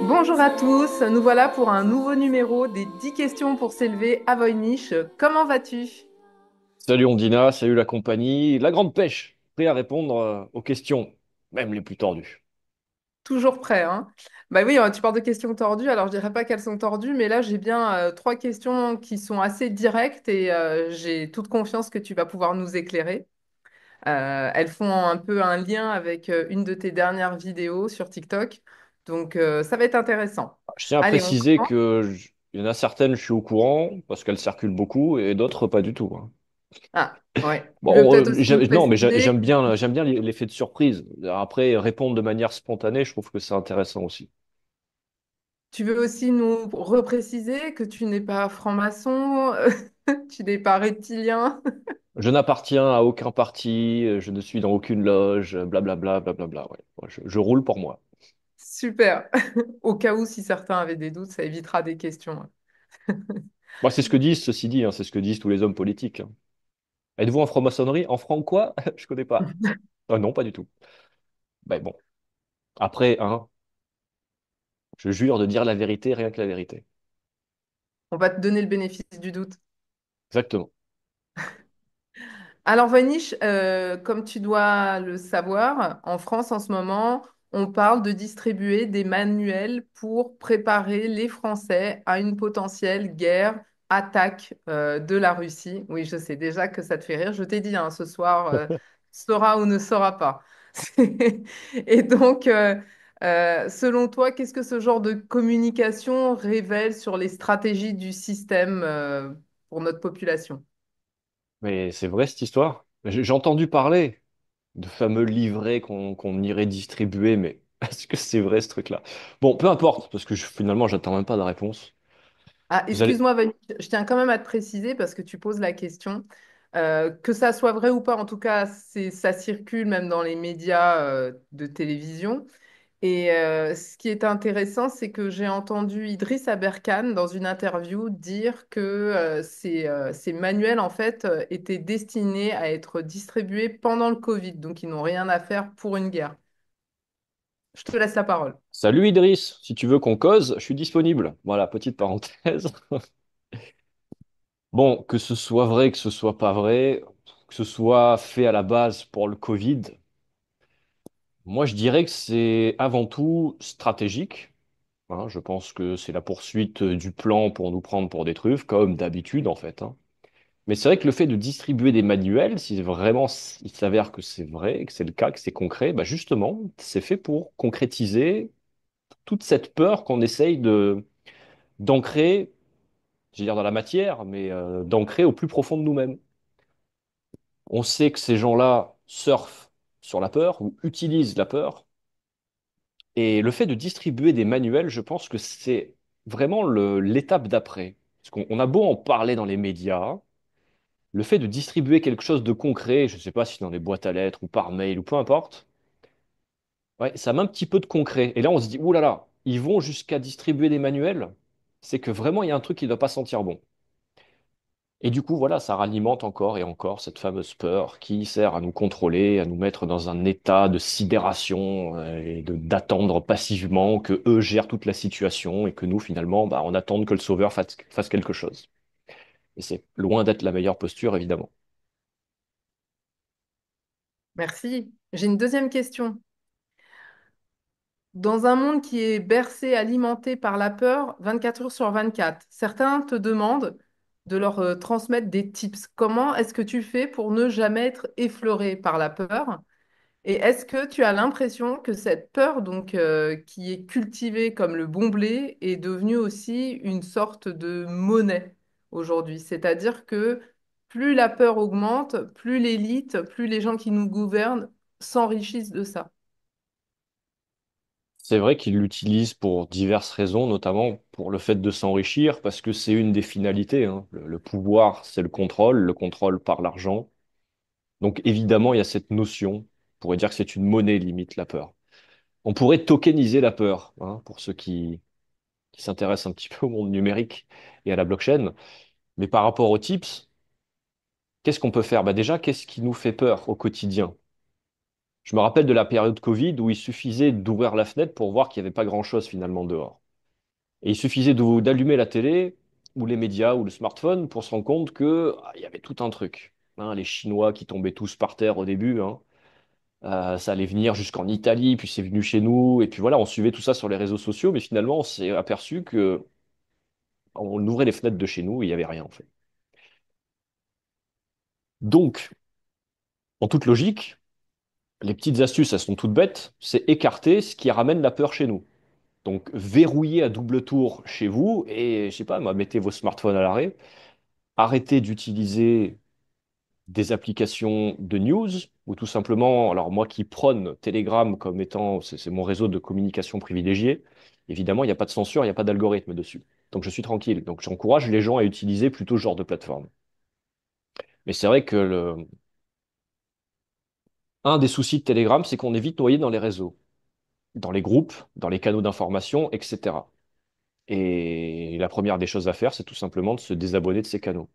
Bonjour à tous, nous voilà pour un nouveau numéro des 10 questions pour s'élever à Voynich. Comment vas-tu? Salut Ondina, salut la compagnie. La grande pêche, prêt à répondre aux questions, même les plus tordues. Toujours prêt, hein? Bah oui, tu parles de questions tordues, alors je dirais pas qu'elles sont tordues, mais là j'ai bien trois questions qui sont assez directes et j'ai toute confiance que tu vas pouvoir nous éclairer. Elles font un peu un lien avec une de tes dernières vidéos sur TikTok, donc ça va être intéressant. Je tiens à Allez, on préciser commence. que il y en a certaines, je suis au courant, parce qu'elles circulent beaucoup, et d'autres pas du tout, hein. Ah, ouais. Tu veux Bon, peut-être aussi nous non, mais préciser. j'aime bien l'effet de surprise. Après, répondre de manière spontanée, je trouve que c'est intéressant aussi. Tu veux aussi nous repréciser que tu n'es pas franc-maçon, tu n'es pas reptilien. Je n'appartiens à aucun parti, je ne suis dans aucune loge, blablabla, blablabla. Ouais. Moi, je roule pour moi. Super. Au cas où, si certains avaient des doutes, ça évitera des questions. Moi, c'est ce que disent, ceci dit, hein, c'est ce que disent tous les hommes politiques, hein. Êtes-vous en franc-maçonnerie? En franc quoi? Je connais pas. Ah non, pas du tout. Ben bon. Après, hein, je jure de dire la vérité, rien que la vérité. On va te donner le bénéfice du doute. Exactement. Alors, Vanish, comme tu dois le savoir, en France en ce moment, on parle de distribuer des manuels pour préparer les Français à une potentielle guerre, attaque de la Russie. Oui, je sais déjà que ça te fait rire. Je t'ai dit, hein, ce soir, sera ou ne sera pas. Et donc, selon toi, qu'est-ce que ce genre de communication révèle sur les stratégies du système, pour notre population? Mais c'est vrai cette histoire. J'ai entendu parler de fameux livrets qu'on irait distribuer, mais est-ce que c'est vrai ce truc-là? Bon, peu importe, parce que finalement, j'attends même pas de réponse. Ah, Vous allez... excuse-moi, Vanessa, je tiens quand même à te préciser parce que tu poses la question. Que ça soit vrai ou pas, en tout cas, ça circule même dans les médias de télévision. Et ce qui est intéressant, c'est que j'ai entendu Idriss Aberkane dans une interview dire que ces manuels, en fait, étaient destinés à être distribués pendant le Covid. Donc, ils n'ont rien à faire pour une guerre. Je te laisse la parole. Salut Idriss, si tu veux qu'on cause, je suis disponible. Voilà, petite parenthèse. Bon, que ce soit vrai, que ce soit pas vrai, que ce soit fait à la base pour le Covid, moi je dirais que c'est avant tout stratégique. Hein, je pense que c'est la poursuite du plan pour nous prendre pour des truffes, comme d'habitude en fait, hein. Mais c'est vrai que le fait de distribuer des manuels, si vraiment il s'avère que c'est vrai, que c'est le cas, que c'est concret, bah justement, c'est fait pour concrétiser toute cette peur qu'on essaye de d'ancrer, je veux dire dans la matière, mais d'ancrer au plus profond de nous-mêmes. On sait que ces gens-là surfent sur la peur ou utilisent la peur. Et le fait de distribuer des manuels, je pense que c'est vraiment l'étape d'après. Parce qu'on a beau en parler dans les médias, le fait de distribuer quelque chose de concret, je ne sais pas si dans les boîtes à lettres ou par mail ou peu importe, ouais, ça met un petit peu de concret. Et là, on se dit, ouh là là, ils vont jusqu'à distribuer des manuels. C'est que vraiment, il y a un truc qui ne doit pas sentir bon. Et du coup, voilà, ça ralimente encore et encore cette fameuse peur qui sert à nous contrôler, à nous mettre dans un état de sidération et d'attendre passivement que eux gèrent toute la situation et que nous, finalement, bah, on attende que le sauveur fasse quelque chose. Et c'est loin d'être la meilleure posture, évidemment. Merci. J'ai une deuxième question. Dans un monde qui est bercé, alimenté par la peur 24 heures sur 24, certains te demandent de leur transmettre des tips. Comment est-ce que tu fais pour ne jamais être effleuré par la peur? Et est-ce que tu as l'impression que cette peur, donc, qui est cultivée comme le bon blé, est devenue aussi une sorte de monnaie aujourd'hui? C'est-à-dire que plus la peur augmente, plus l'élite, plus les gens qui nous gouvernent s'enrichissent de ça. C'est vrai qu'ils l'utilisent pour diverses raisons, notamment pour le fait de s'enrichir, parce que c'est une des finalités, hein. Le pouvoir, c'est le contrôle par l'argent. Donc évidemment, il y a cette notion, on pourrait dire que c'est une monnaie limite, la peur. On pourrait tokeniser la peur, hein, pour ceux qui s'intéressent un petit peu au monde numérique et à la blockchain. Mais par rapport aux tips, qu'est-ce qu'on peut faire? Bah déjà, qu'est-ce qui nous fait peur au quotidien? Je me rappelle de la période Covid où il suffisait d'ouvrir la fenêtre pour voir qu'il n'y avait pas grand-chose finalement dehors. Et il suffisait d'allumer la télé ou les médias ou le smartphone pour se rendre compte que il y avait tout un truc. Hein, les Chinois qui tombaient tous par terre au début, hein. Ça allait venir jusqu'en Italie, puis c'est venu chez nous, et puis voilà, on suivait tout ça sur les réseaux sociaux, mais finalement on s'est aperçu que on ouvrait les fenêtres de chez nous et il n'y avait rien en fait. Donc, en toute logique, les petites astuces, elles sont toutes bêtes, c'est écarter ce qui ramène la peur chez nous. Donc, verrouillez à double tour chez vous et, je sais pas, moi, mettez vos smartphones à l'arrêt. Arrêtez d'utiliser des applications de news ou tout simplement, alors moi qui prône Telegram comme étant, c'est mon réseau de communication privilégié, évidemment, il n'y a pas de censure, il n'y a pas d'algorithme dessus. Donc, je suis tranquille. Donc, j'encourage les gens à utiliser plutôt ce genre de plateforme. Mais c'est vrai que un des soucis de Telegram, c'est qu'on est vite noyé dans les réseaux, dans les groupes, dans les canaux d'information, etc. Et la première des choses à faire, c'est tout simplement de se désabonner de ces canaux.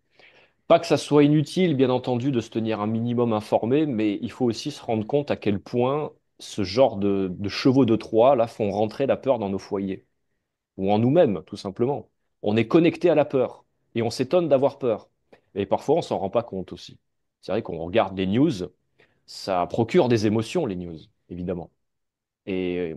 Pas que ça soit inutile, bien entendu, de se tenir un minimum informé, mais il faut aussi se rendre compte à quel point ce genre de chevaux de Troie là font rentrer la peur dans nos foyers, ou en nous-mêmes, tout simplement. On est connecté à la peur, et on s'étonne d'avoir peur. Et parfois, on s'en rend pas compte aussi. C'est vrai qu'on regarde les news, ça procure des émotions, les news, évidemment. Et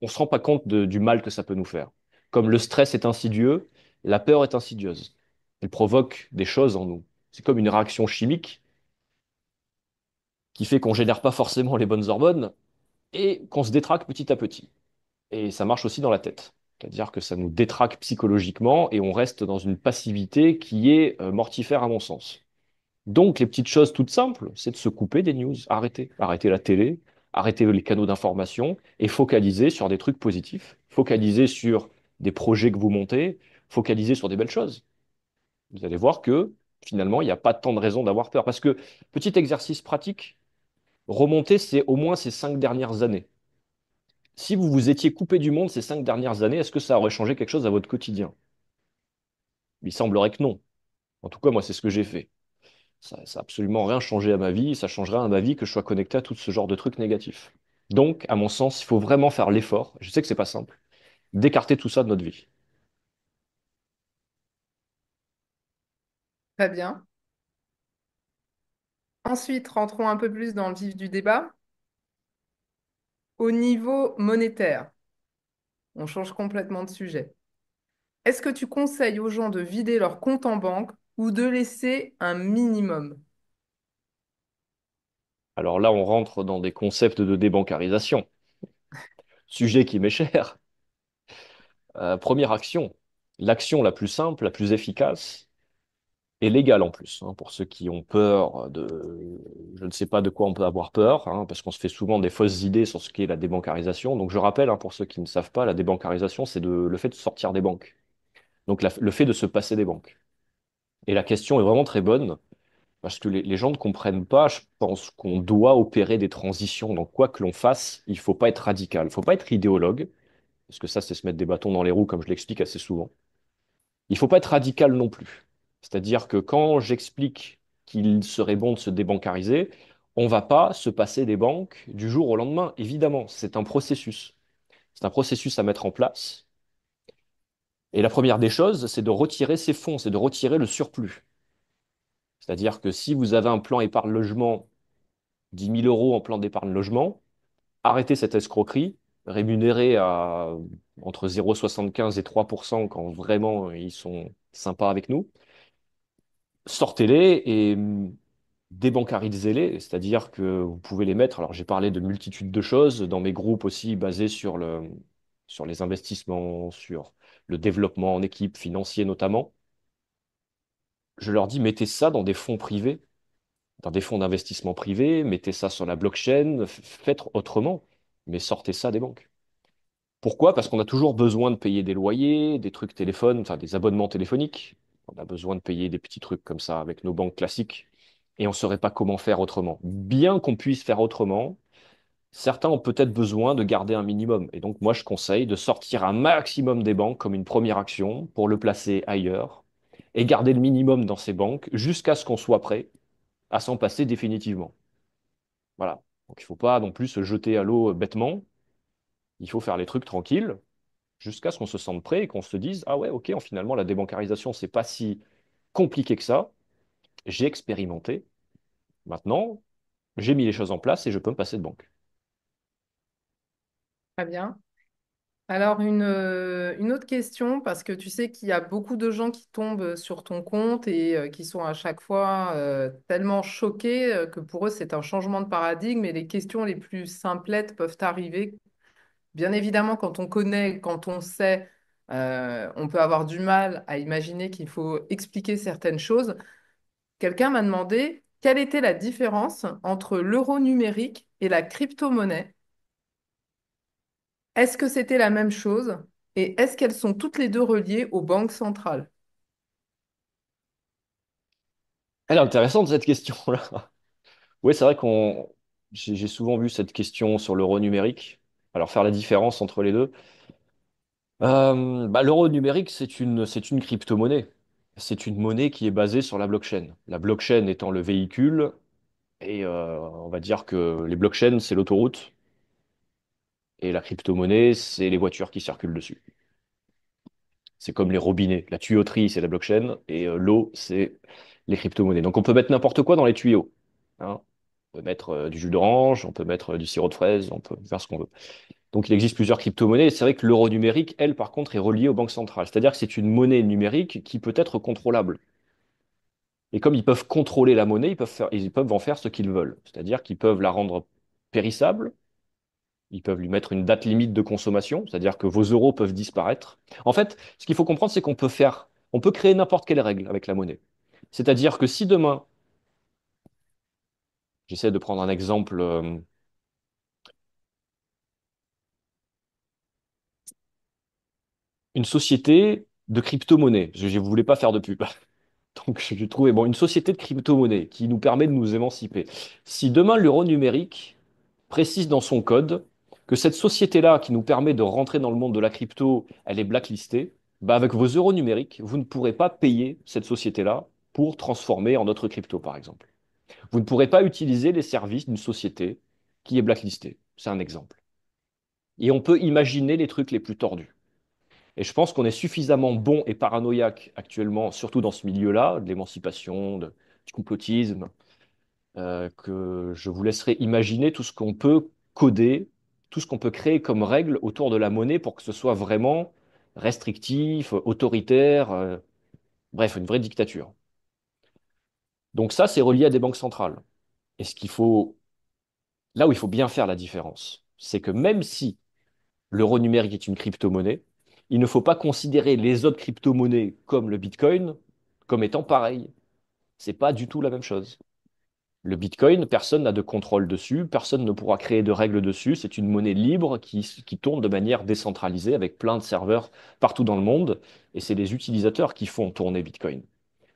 on se rend pas compte du mal que ça peut nous faire. Comme le stress est insidieux, la peur est insidieuse. Elle provoque des choses en nous. C'est comme une réaction chimique qui fait qu'on génère pas forcément les bonnes hormones et qu'on se détraque petit à petit. Et ça marche aussi dans la tête. C'est-à-dire que ça nous détraque psychologiquement et on reste dans une passivité qui est mortifère à mon sens. Donc, les petites choses toutes simples, c'est de se couper des news, arrêter. Arrêter la télé, arrêter les canaux d'information et focaliser sur des trucs positifs, focaliser sur des projets que vous montez, focaliser sur des belles choses. Vous allez voir que finalement, il n'y a pas tant de raisons d'avoir peur. Parce que, petit exercice pratique, remonter, c'est au moins ces 5 dernières années. Si vous vous étiez coupé du monde ces 5 dernières années, est-ce que ça aurait changé quelque chose à votre quotidien? Il semblerait que non. En tout cas, moi, c'est ce que j'ai fait. Ça n'a absolument rien changé à ma vie, ça changera à ma vie que je sois connecté à tout ce genre de trucs négatifs. Donc, à mon sens, il faut vraiment faire l'effort, je sais que c'est pas simple, d'écarter tout ça de notre vie. Très bien. Ensuite, rentrons un peu plus dans le vif du débat. Au niveau monétaire, on change complètement de sujet. Est-ce que tu conseilles aux gens de vider leur compte en banque ou de laisser un minimum? Alors là, on rentre dans des concepts de débancarisation, sujet qui m'est cher. Première action, l'action la plus simple, la plus efficace et légale en plus, hein, pour ceux qui ont peur de... Je ne sais pas de quoi on peut avoir peur, hein, parce qu'on se fait souvent des fausses idées sur ce qu'est la débancarisation. Donc je rappelle, hein, pour ceux qui ne savent pas, la débancarisation, c'est le fait de sortir des banques. Donc le fait de se passer des banques. Et la question est vraiment très bonne, parce que les gens ne comprennent pas, je pense qu'on doit opérer des transitions. Donc quoi que l'on fasse, il ne faut pas être radical, il ne faut pas être idéologue, parce que ça, c'est se mettre des bâtons dans les roues, comme je l'explique assez souvent. Il ne faut pas être radical non plus. C'est-à-dire que quand j'explique qu'il serait bon de se débancariser, on ne va pas se passer des banques du jour au lendemain. Évidemment, c'est un processus. C'est un processus à mettre en place. Et la première des choses, c'est de retirer ces fonds, c'est de retirer le surplus. C'est-à-dire que si vous avez un plan épargne logement, 10 000 € en plan d'épargne logement, arrêtez cette escroquerie, rémunérée à entre 0,75 et 3% quand vraiment ils sont sympas avec nous. Sortez-les et débancarisez-les, c'est-à-dire que vous pouvez les mettre. Alors j'ai parlé de multitude de choses dans mes groupes aussi basés sur les investissements, sur le développement en équipe, financier notamment. Je leur dis, mettez ça dans des fonds privés, dans des fonds d'investissement privés, mettez ça sur la blockchain, faites autrement, mais sortez ça des banques. Pourquoi? Parce qu'on a toujours besoin de payer des loyers, des trucs téléphones, enfin des abonnements téléphoniques. On a besoin de payer des petits trucs comme ça avec nos banques classiques. Et on ne saurait pas comment faire autrement. Bien qu'on puisse faire autrement, certains ont peut-être besoin de garder un minimum. Et donc moi, je conseille de sortir un maximum des banques comme une première action pour le placer ailleurs et garder le minimum dans ces banques jusqu'à ce qu'on soit prêt à s'en passer définitivement. Voilà. Donc il ne faut pas non plus se jeter à l'eau bêtement. Il faut faire les trucs tranquilles jusqu'à ce qu'on se sente prêt et qu'on se dise, ah ouais, ok, finalement, la débancarisation, c'est pas si compliqué que ça. J'ai expérimenté. Maintenant, j'ai mis les choses en place et je peux me passer de banque. Très bien. Alors, une autre question, parce que tu sais qu'il y a beaucoup de gens qui tombent sur ton compte et qui sont à chaque fois tellement choqués que pour eux, c'est un changement de paradigme et les questions les plus simplettes peuvent arriver. Bien évidemment, quand on connaît, quand on sait, on peut avoir du mal à imaginer qu'il faut expliquer certaines choses. Quelqu'un m'a demandé quelle était la différence entre l'euro numérique et la crypto-monnaie. Est-ce que c'était la même chose? Et est-ce qu'elles sont toutes les deux reliées aux banques centrales? Elle est intéressante cette question-là. Oui, c'est vrai qu'on j'ai souvent vu cette question sur l'euro numérique. Alors faire la différence entre les deux. L'euro numérique, c'est une crypto-monnaie. C'est une monnaie qui est basée sur la blockchain. La blockchain étant le véhicule, et on va dire que les blockchains, c'est l'autoroute, et la crypto-monnaie, c'est les voitures qui circulent dessus. C'est comme les robinets. La tuyauterie, c'est la blockchain, et l'eau, c'est les crypto-monnaies. Donc on peut mettre n'importe quoi dans les tuyaux, hein. On peut mettre du jus d'orange, on peut mettre du sirop de fraise, on peut faire ce qu'on veut. Donc il existe plusieurs crypto-monnaies, et c'est vrai que l'euro numérique, elle, par contre, est reliée aux banques centrales. C'est-à-dire que c'est une monnaie numérique qui peut être contrôlable. Et comme ils peuvent contrôler la monnaie, ils peuvent en faire ce qu'ils veulent. C'est-à-dire qu'ils peuvent la rendre périssable, ils peuvent lui mettre une date limite de consommation, c'est-à-dire que vos euros peuvent disparaître. En fait, ce qu'il faut comprendre, c'est on peut créer n'importe quelle règle avec la monnaie. C'est-à-dire que si demain, j'essaie de prendre un exemple, une société de crypto-monnaie, je ne voulais pas faire de pub. Donc, je trouvais, bon, une société de crypto-monnaie qui nous permet de nous émanciper. Si demain l'euro numérique précise dans son code que cette société-là qui nous permet de rentrer dans le monde de la crypto, elle est blacklistée, bah avec vos euros numériques, vous ne pourrez pas payer cette société-là pour transformer en autre crypto, par exemple. Vous ne pourrez pas utiliser les services d'une société qui est blacklistée. C'est un exemple. Et on peut imaginer les trucs les plus tordus. Et je pense qu'on est suffisamment bon et paranoïaque actuellement, surtout dans ce milieu-là, de l'émancipation, du complotisme, que je vous laisserai imaginer tout ce qu'on peut coder, tout ce qu'on peut créer comme règle autour de la monnaie pour que ce soit vraiment restrictif, autoritaire, bref, une vraie dictature. Donc ça, c'est relié à des banques centrales. Et là où il faut bien faire la différence, c'est que même si l'euro numérique est une crypto-monnaie, il ne faut pas considérer les autres crypto-monnaies comme le Bitcoin comme étant pareilles. C'est pas du tout la même chose. Le Bitcoin, personne n'a de contrôle dessus, personne ne pourra créer de règles dessus. C'est une monnaie libre qui tourne de manière décentralisée avec plein de serveurs partout dans le monde. Et c'est les utilisateurs qui font tourner Bitcoin.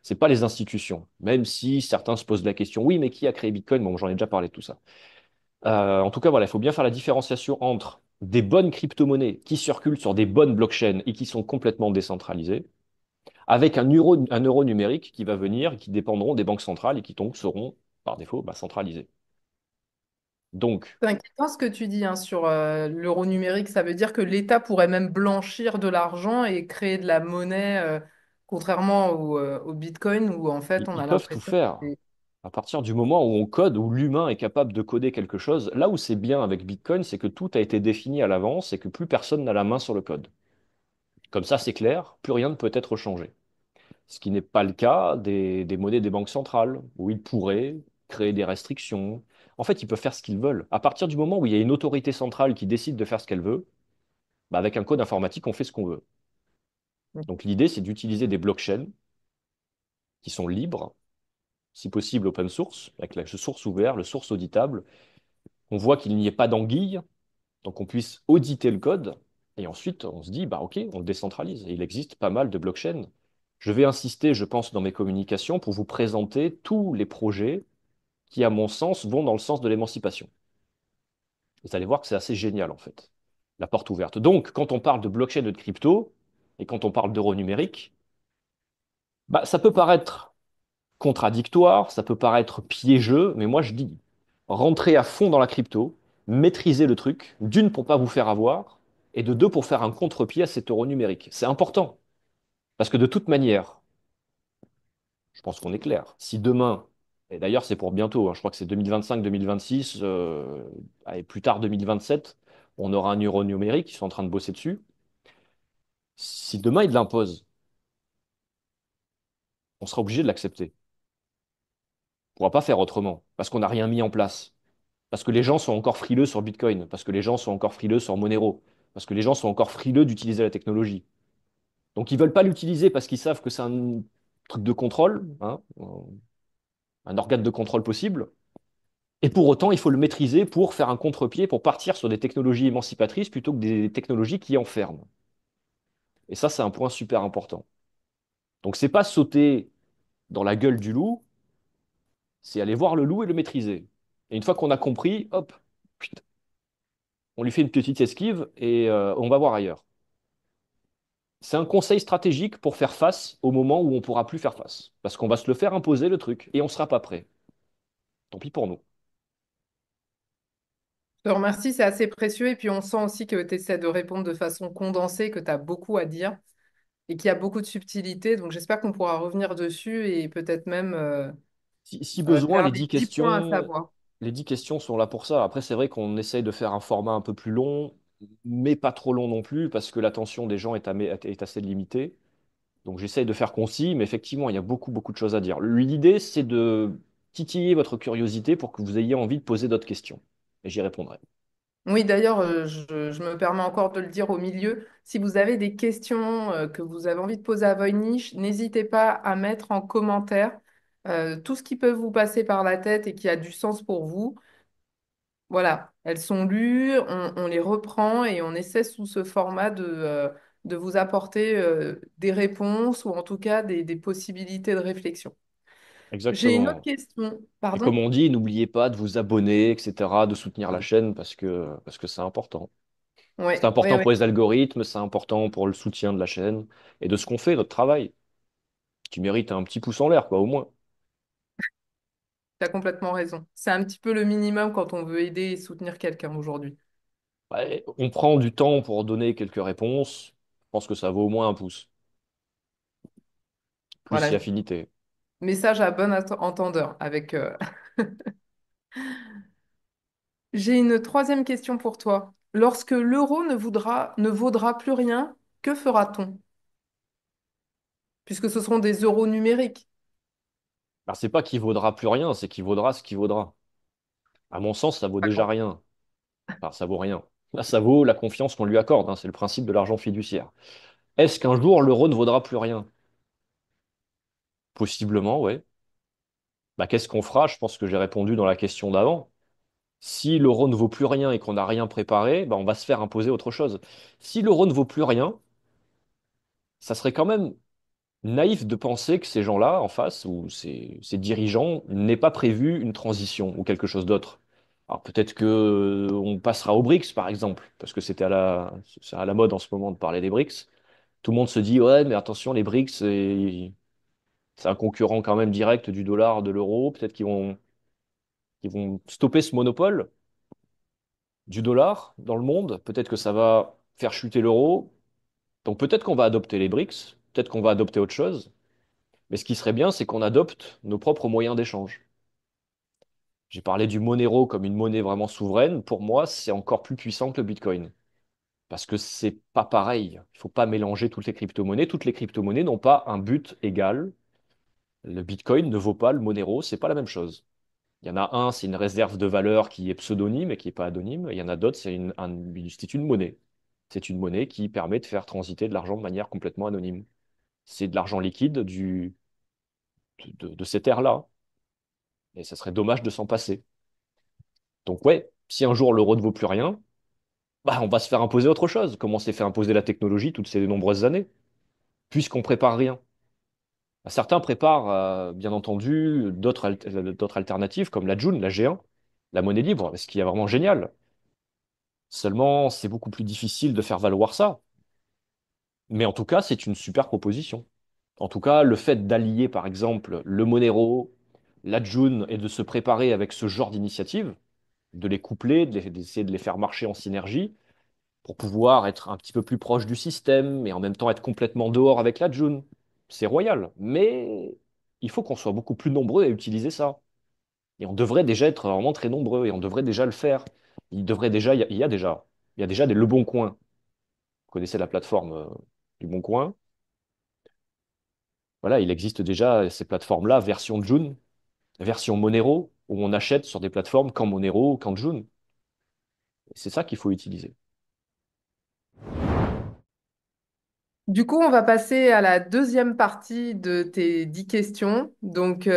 C'est pas les institutions. Même si certains se posent la question, oui, mais qui a créé Bitcoin? Bon, j'en ai déjà parlé de tout ça. En tout cas, voilà, il faut bien faire la différenciation entre des bonnes crypto-monnaies qui circulent sur des bonnes blockchains et qui sont complètement décentralisées, avec un euro numérique qui va venir, qui dépendront des banques centrales et qui donc seront, par défaut, centralisées. Donc, C'est inquiétant ce que tu dis hein, sur l'euro numérique. Ça veut dire que l'État pourrait même blanchir de l'argent et créer de la monnaie, contrairement au Bitcoin, où en fait ils, on ils a peuvent tout l'impression que faire. c'est... À partir du moment où on code, où l'humain est capable de coder quelque chose, là où c'est bien avec Bitcoin, c'est que tout a été défini à l'avance et que plus personne n'a la main sur le code. Comme ça, c'est clair, plus rien ne peut être changé. Ce qui n'est pas le cas des monnaies des banques centrales, où ils pourraient créer des restrictions. En fait, ils peuvent faire ce qu'ils veulent. À partir du moment où il y a une autorité centrale qui décide de faire ce qu'elle veut, avec un code informatique, on fait ce qu'on veut. Donc l'idée, c'est d'utiliser des blockchains qui sont libres, si possible open source, avec la source ouverte, le source auditable. On voit qu'il n'y ait pas d'anguille, donc on puisse auditer le code, et ensuite on se dit, bah ok, on le décentralise. Et il existe pas mal de blockchains. Je vais insister, je pense, dans mes communications pour vous présenter tous les projets qui, à mon sens, vont dans le sens de l'émancipation. Vous allez voir que c'est assez génial, en fait, la porte ouverte. Donc, quand on parle de blockchain et de crypto, et quand on parle d'euro numérique, ça peut paraître contradictoire, ça peut paraître piégeux, mais moi je dis, rentrer à fond dans la crypto, maîtriser le truc, d'une pour pas vous faire avoir, et de deux pour faire un contre-pied à cet euro numérique. C'est important, parce que de toute manière, je pense qu'on est clair. Si demain, et d'ailleurs c'est pour bientôt, hein, je crois que c'est 2025-2026, et plus tard 2027, on aura un euro numérique, ils sont en train de bosser dessus. Si demain ils l'imposent, on sera obligé de l'accepter. On ne pourra pas faire autrement, parce qu'on n'a rien mis en place. Parce que les gens sont encore frileux sur Bitcoin, parce que les gens sont encore frileux sur Monero, parce que les gens sont encore frileux d'utiliser la technologie. Donc ils veulent pas l'utiliser parce qu'ils savent que c'est un truc de contrôle, hein, un organe de contrôle possible. Et pour autant, il faut le maîtriser pour faire un contre-pied, pour partir sur des technologies émancipatrices plutôt que des technologies qui enferment. Et ça, c'est un point super important. Donc c'est pas sauter dans la gueule du loup, c'est aller voir le loup et le maîtriser. Et une fois qu'on a compris, hop, on lui fait une petite esquive et on va voir ailleurs. C'est un conseil stratégique pour faire face au moment où on pourra plus faire face. Parce qu'on va se le faire imposer, le truc, et on sera pas prêt. Tant pis pour nous. Je te remercie, c'est assez précieux. Et puis on sent aussi que tu essaies de répondre de façon condensée, que tu as beaucoup à dire et qu'il y a beaucoup de subtilité. Donc j'espère qu'on pourra revenir dessus et peut-être même Si besoin, faire des petits points à savoir. les 10 questions sont là pour ça. Après, c'est vrai qu'on essaye de faire un format un peu plus long, mais pas trop long non plus, parce que l'attention des gens est assez limitée. Donc j'essaye de faire concis, mais effectivement, il y a beaucoup, beaucoup de choses à dire. L'idée, c'est de titiller votre curiosité pour que vous ayez envie de poser d'autres questions. Et j'y répondrai. Oui, d'ailleurs, je me permets encore de le dire au milieu. Si vous avez des questions que vous avez envie de poser à Voynich, n'hésitez pas à mettre en commentaire tout ce qui peut vous passer par la tête et qui a du sens pour vous. Voilà, elles sont lues, on les reprend et on essaie sous ce format de vous apporter des réponses ou en tout cas des possibilités de réflexion. J'ai une autre Exactement. question, Et comme pardon? on dit, n'oubliez pas de vous abonner, etc., de soutenir la chaîne parce que c'est important. Oui, C'est oui, important oui, pour les algorithmes, c'est important pour le soutien de la chaîne et de ce qu'on fait, notre travail, qui mérite un petit pouce en l'air, quoi, au moins. tu as complètement raison. C'est un petit peu le minimum quand on veut aider et soutenir quelqu'un aujourd'hui. Ouais, on prend du temps pour donner quelques réponses. Je pense que ça vaut au moins un pouce, plus si Voilà, affinité. message à bon entendeur avec. J'ai une troisième question pour toi. Lorsque l'euro ne vaudra plus rien, que fera-t-on? Puisque ce seront des euros numériques. Alors, c'est pas qu'il vaudra plus rien, c'est qu'il vaudra ce qu'il vaudra. À mon sens, ça vaut déjà D'accord. rien. Enfin, ça vaut rien. Là, ça vaut la confiance qu'on lui accorde, hein. C'est le principe de l'argent fiduciaire. Est-ce qu'un jour l'euro ne vaudra plus rien? Possiblement, ouais. Bah, qu'est-ce qu'on fera? Je pense que j'ai répondu dans la question d'avant. Si l'euro ne vaut plus rien et qu'on n'a rien préparé, bah, on va se faire imposer autre chose. Si l'euro ne vaut plus rien, ça serait quand même naïf de penser que ces gens-là en face ou ces dirigeants n'aient pas prévu une transition ou quelque chose d'autre. Alors peut-être que on passera aux BRICS par exemple, parce que c'est à la mode en ce moment de parler des BRICS. Tout le monde se dit ouais, mais attention, les BRICS, c'est un concurrent quand même direct du dollar, de l'euro. Peut-être qu'ils vont stopper ce monopole du dollar dans le monde. Peut-être que ça va faire chuter l'euro. Donc peut-être qu'on va adopter les BRICS, peut-être qu'on va adopter autre chose. Mais ce qui serait bien, c'est qu'on adopte nos propres moyens d'échange. J'ai parlé du Monero comme une monnaie vraiment souveraine. Pour moi, c'est encore plus puissant que le Bitcoin. Parce que c'est pas pareil. Il faut pas mélanger toutes les crypto-monnaies. Toutes les crypto-monnaies n'ont pas un but égal. Le Bitcoin ne vaut pas le Monero, c'est pas la même chose. Il y en a un, c'est une réserve de valeur qui est pseudonyme et qui n'est pas anonyme. Il y en a d'autres, c'est une monnaie. C'est une monnaie qui permet de faire transiter de l'argent de manière complètement anonyme. C'est de l'argent liquide de cette ère-là. Et ça serait dommage de s'en passer. Donc ouais, si un jour l'euro ne vaut plus rien, bah, on va se faire imposer autre chose, comme on s'est fait imposer la technologie toutes ces nombreuses années, puisqu'on prépare rien. Certains préparent, bien entendu, d'autres alternatives, comme la June, la G1, la monnaie libre, ce qui est vraiment génial. Seulement, c'est beaucoup plus difficile de faire valoir ça. Mais en tout cas, c'est une super proposition. En tout cas, le fait d'allier, par exemple, le Monero, la June est de se préparer avec ce genre d'initiative, de les coupler, d'essayer de les faire marcher en synergie pour pouvoir être un petit peu plus proche du système et en même temps être complètement dehors avec la June. C'est royal, mais il faut qu'on soit beaucoup plus nombreux à utiliser ça. Et on devrait déjà être vraiment très nombreux et on devrait déjà le faire. Il devrait déjà, il y a déjà des Le Bon Coin. Vous connaissez la plateforme du Bon Coin. Voilà, il existe déjà ces plateformes-là, version June, version Monero, où on achète sur des plateformes quand Monero ou quand June. C'est ça qu'il faut utiliser. Du coup, on va passer à la deuxième partie de tes 10 questions, donc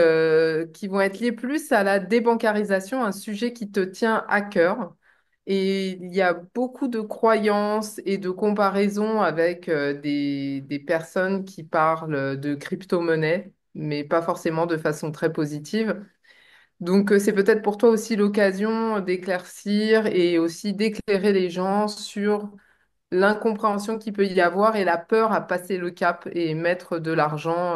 qui vont être liées plus à la débancarisation, un sujet qui te tient à cœur. Et il y a beaucoup de croyances et de comparaisons avec des personnes qui parlent de crypto-monnaie, mais pas forcément de façon très positive. Donc, c'est peut-être pour toi aussi l'occasion d'éclaircir et aussi d'éclairer les gens sur l'incompréhension qu'il peut y avoir et la peur à passer le cap et mettre de l'argent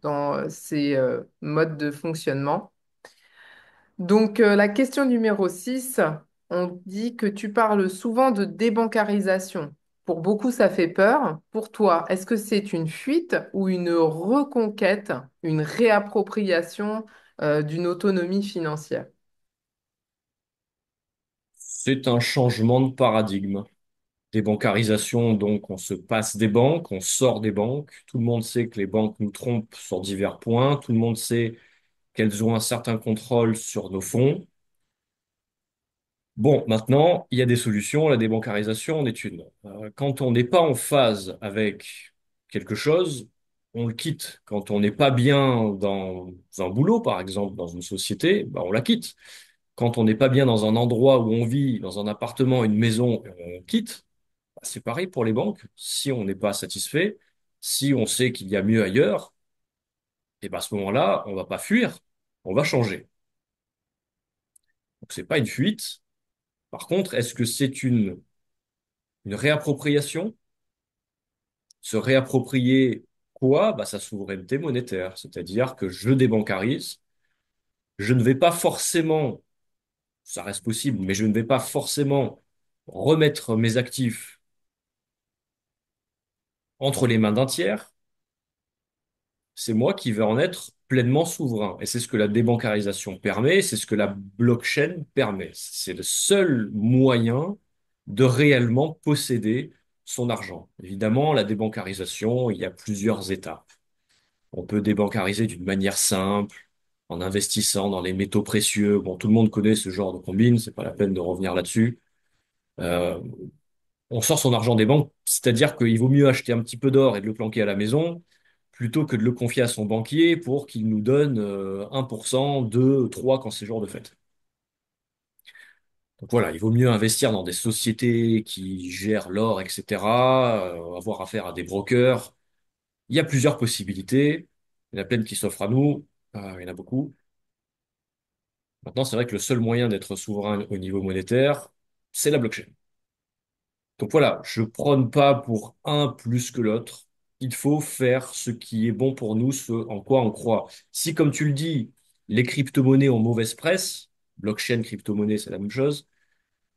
dans ces modes de fonctionnement. Donc, la question numéro 6, on dit que tu parles souvent de débancarisation. Pour beaucoup, ça fait peur. Pour toi, est-ce que c'est une fuite ou une reconquête, une réappropriation d'une autonomie financière? C'est un changement de paradigme. Débancarisation, donc on se passe des banques, on sort des banques. Tout le monde sait que les banques nous trompent sur divers points. Tout le monde sait qu'elles ont un certain contrôle sur nos fonds. Bon, maintenant, il y a des solutions. La débancarisation en est une. Quand on n'est pas en phase avec quelque chose, on le quitte. Quand on n'est pas bien dans un boulot, par exemple, dans une société, bah, on la quitte. Quand on n'est pas bien dans un endroit où on vit, dans un appartement, une maison, on quitte. Bah, c'est pareil pour les banques. Si on n'est pas satisfait, si on sait qu'il y a mieux ailleurs, et ben à ce moment-là, on va pas fuir, on va changer. Donc c'est pas une fuite. Par contre, est-ce que c'est une réappropriation? Se réapproprier quoi? Bah, sa souveraineté monétaire. C'est-à-dire que je débancarise. Je ne vais pas forcément, ça reste possible, mais je ne vais pas forcément remettre mes actifs entre les mains d'un tiers. C'est moi qui vais en être pleinement souverain. Et c'est ce que la débancarisation permet, c'est ce que la blockchain permet. C'est le seul moyen de réellement posséder son argent. Évidemment, la débancarisation, il y a plusieurs étapes. On peut débancariser d'une manière simple, en investissant dans les métaux précieux. Bon, tout le monde connaît ce genre de combine, c'est pas la peine de revenir là-dessus. Euh, on sort son argent des banques, c'est-à-dire qu'il vaut mieux acheter un petit peu d'or et de le planquer à la maison plutôt que de le confier à son banquier pour qu'il nous donne 1%, 2, 3 quand c'est jour de fête. Donc voilà, il vaut mieux investir dans des sociétés qui gèrent l'or, etc., avoir affaire à des brokers. Il y a plusieurs possibilités. Il y en a plein qui s'offrent à nous. Il y en a beaucoup. Maintenant, c'est vrai que le seul moyen d'être souverain au niveau monétaire, c'est la blockchain. Donc voilà, je prône pas pour un plus que l'autre. Il faut faire ce qui est bon pour nous, ce en quoi on croit. Si, comme tu le dis, les crypto-monnaies ont mauvaise presse, blockchain, crypto-monnaie, c'est la même chose.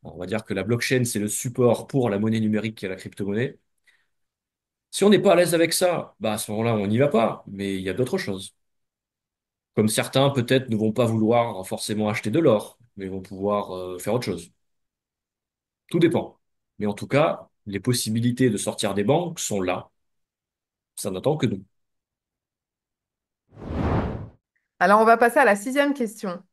On va dire que la blockchain, c'est le support pour la monnaie numérique qui est la crypto-monnaie. Si on n'est pas à l'aise avec ça, bah à ce moment-là, on n'y va pas. Mais il y a d'autres choses. Comme certains, peut-être, ne vont pas vouloir forcément acheter de l'or, mais vont pouvoir faire autre chose. Tout dépend. Mais en tout cas, les possibilités de sortir des banques sont là. Ça n'attend que nous. Alors, on va passer à la sixième question.